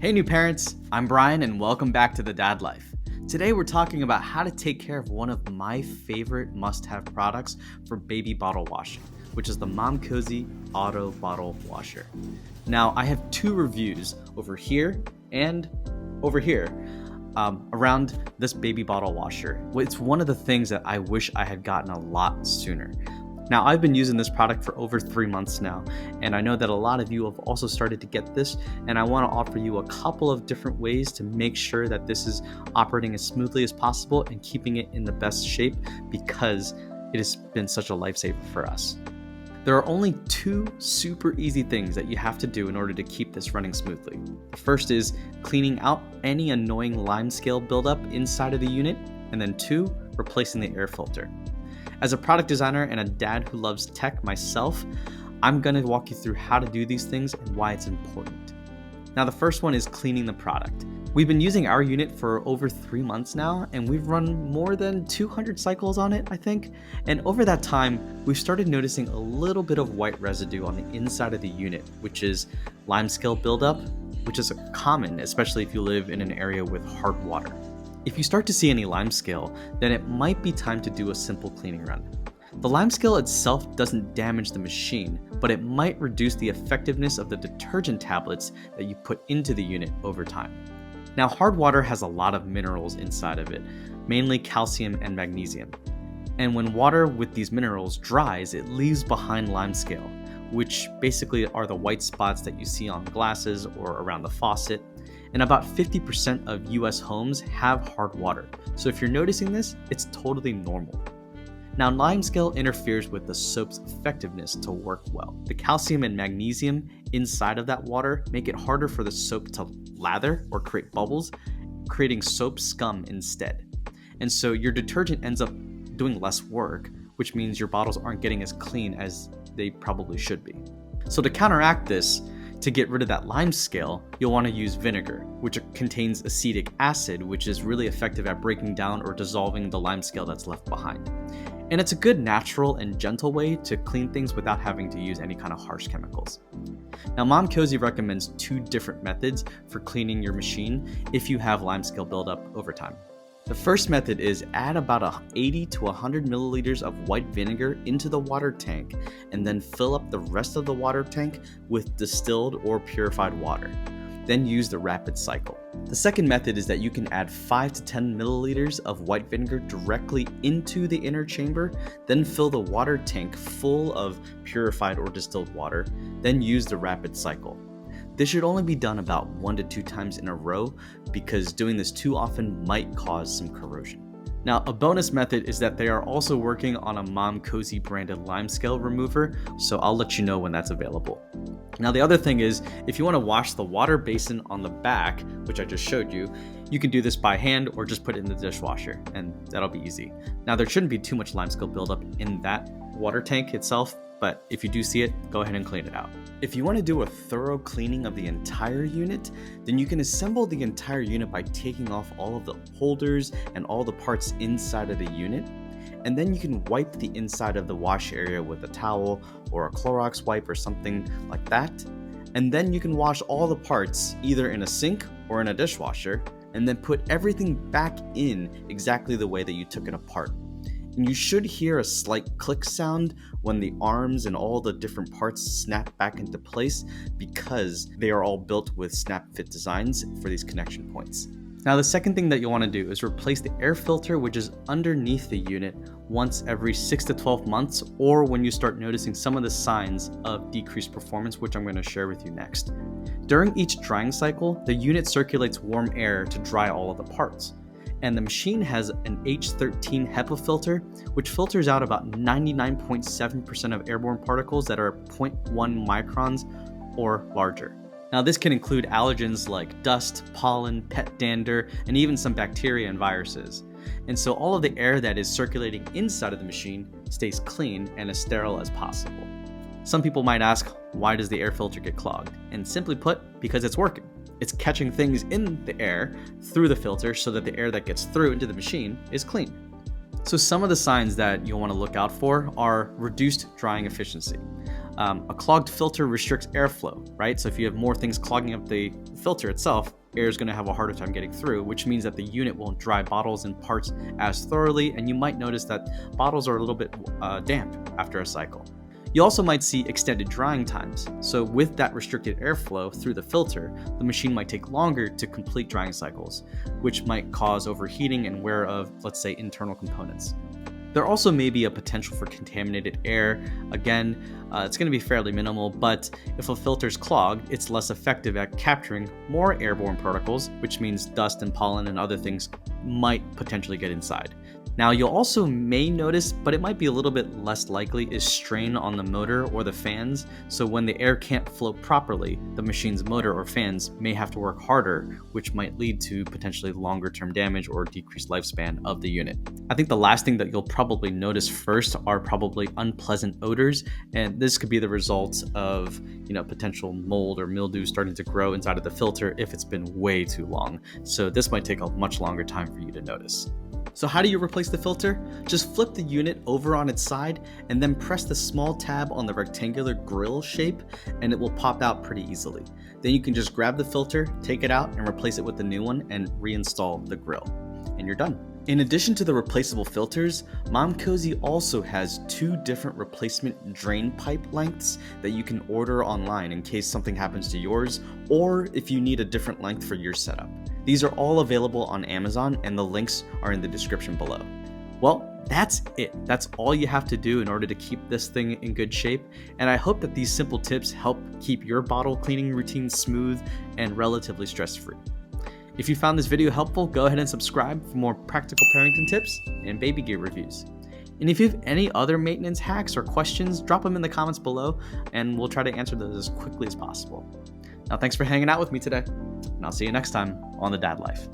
Hey new parents, I'm Brian and welcome back to The Dad Life. Today we're talking about how to take care of one of my favorite must-have products for baby bottle washing, which is the Momcozy Auto Bottle Washer. Now I have two reviews over here and over here around this baby bottle washer. It's one of the things that I wish I had gotten a lot sooner. Now, I've been using this product for over 3 months now, and I know that a lot of you have also started to get this, and I want to offer you a couple of different ways to make sure that this is operating as smoothly as possible and keeping it in the best shape because it has been such a lifesaver for us. There are only two super easy things that you have to do in order to keep this running smoothly. The first is cleaning out any annoying limescale buildup inside of the unit, and then two, replacing the air filter. As a product designer and a dad who loves tech myself, I'm going to walk you through how to do these things and why it's important. Now, the first one is cleaning the product. We've been using our unit for over 3 months now, and we've run more than 200 cycles on it, I think. And over that time, we've started noticing a little bit of white residue on the inside of the unit, which is limescale buildup, which is common, especially if you live in an area with hard water. If you start to see any limescale, then it might be time to do a simple cleaning run. The limescale itself doesn't damage the machine, but it might reduce the effectiveness of the detergent tablets that you put into the unit over time. Now, hard water has a lot of minerals inside of it, mainly calcium and magnesium. And when water with these minerals dries, it leaves behind limescale, which basically are the white spots that you see on glasses or around the faucet. And about 50% of US homes have hard water. So if you're noticing this, it's totally normal. Now, limescale interferes with the soap's effectiveness to work well. The calcium and magnesium inside of that water make it harder for the soap to lather or create bubbles, creating soap scum instead. And so your detergent ends up doing less work, which means your bottles aren't getting as clean as they probably should be. So to counteract this, to get rid of that limescale, you'll want to use vinegar, which contains acetic acid, which is really effective at breaking down or dissolving the limescale that's left behind. And it's a good natural and gentle way to clean things without having to use any kind of harsh chemicals. Now, Momcozy recommends two different methods for cleaning your machine if you have limescale buildup over time. The first method is add about 80 to 100 milliliters of white vinegar into the water tank and then fill up the rest of the water tank with distilled or purified water. Then use the rapid cycle. The second method is that you can add 5 to 10 milliliters of white vinegar directly into the inner chamber, then fill the water tank full of purified or distilled water, then use the rapid cycle. This should only be done about 1 to 2 times in a row because doing this too often might cause some corrosion. Now, a bonus method is that they are also working on a Momcozy branded limescale remover, so I'll let you know when that's available. Now, the other thing is, if you want to wash the water basin on the back, which I just showed you, you can do this by hand or just put it in the dishwasher, and that'll be easy. Now, there shouldn't be too much limescale buildup in that water tank itself, but if you do see it, go ahead and clean it out. If you want to do a thorough cleaning of the entire unit, then you can assemble the entire unit by taking off all of the holders and all the parts inside of the unit. And then you can wipe the inside of the wash area with a towel or a Clorox wipe or something like that. And then you can wash all the parts either in a sink or in a dishwasher, and then put everything back in exactly the way that you took it apart. And you should hear a slight click sound when the arms and all the different parts snap back into place because they are all built with snap fit designs for these connection points. Now, the second thing that you'll want to do is replace the air filter, which is underneath the unit, once every 6 to 12 months, or when you start noticing some of the signs of decreased performance, which I'm going to share with you next. During each drying cycle, the unit circulates warm air to dry all of the parts. And the machine has an H13 HEPA filter, which filters out about 99.7% of airborne particles that are 0.1 microns or larger. Now, this can include allergens like dust, pollen, pet dander, and even some bacteria and viruses. And so all of the air that is circulating inside of the machine stays clean and as sterile as possible. Some people might ask, why does the air filter get clogged? And simply put, because it's working. It's catching things in the air through the filter so that the air that gets through into the machine is clean. So some of the signs that you'll want to look out for are reduced drying efficiency. A clogged filter restricts airflow, right? So if you have more things clogging up the filter itself, air is going to have a harder time getting through, which means that the unit won't dry bottles and parts as thoroughly, and you might notice that bottles are a little bit damp after a cycle. You also might see extended drying times. So with that restricted airflow through the filter, the machine might take longer to complete drying cycles, which might cause overheating and wear of, let's say, internal components. There also may be a potential for contaminated air. Again, it's going to be fairly minimal, but if a filter is clogged, it's less effective at capturing more airborne particles, which means dust and pollen and other things might potentially get inside. Now, you'll also may notice, but it might be a little bit less likely, is strain on the motor or the fans. So when the air can't flow properly, the machine's motor or fans may have to work harder, which might lead to potentially longer term damage or decreased lifespan of the unit. I think the last thing that you'll probably notice first are probably unpleasant odors, and this could be the result of potential mold or mildew starting to grow inside of the filter if it's been way too long. So this might take a much longer time for you to notice. So how do you replace the filter? Just flip the unit over on its side and then press the small tab on the rectangular grill shape and it will pop out pretty easily. Then you can just grab the filter, take it out and replace it with the new one and reinstall the grill. And you're done. In addition to the replaceable filters, Momcozy also has 2 different replacement drain pipe lengths that you can order online in case something happens to yours or if you need a different length for your setup. These are all available on Amazon and the links are in the description below. Well, that's it. That's all you have to do in order to keep this thing in good shape. And I hope that these simple tips help keep your bottle cleaning routine smooth and relatively stress-free. If you found this video helpful, go ahead and subscribe for more practical parenting tips and baby gear reviews. And if you have any other maintenance hacks or questions, drop them in the comments below and we'll try to answer those as quickly as possible. Now, thanks for hanging out with me today, and I'll see you next time on The Dad Life.